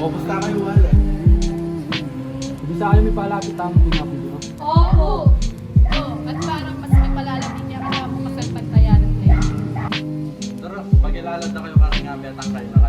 Pupusta kayo, wala. Hindi sa kayo may palapit ang pinapili mo. Oo! Oo, at parang mas may palalapit niya kasama mo masalpantayanan tayo. Tara, pag-ilalad na kayo kasi nga may atang kayo na.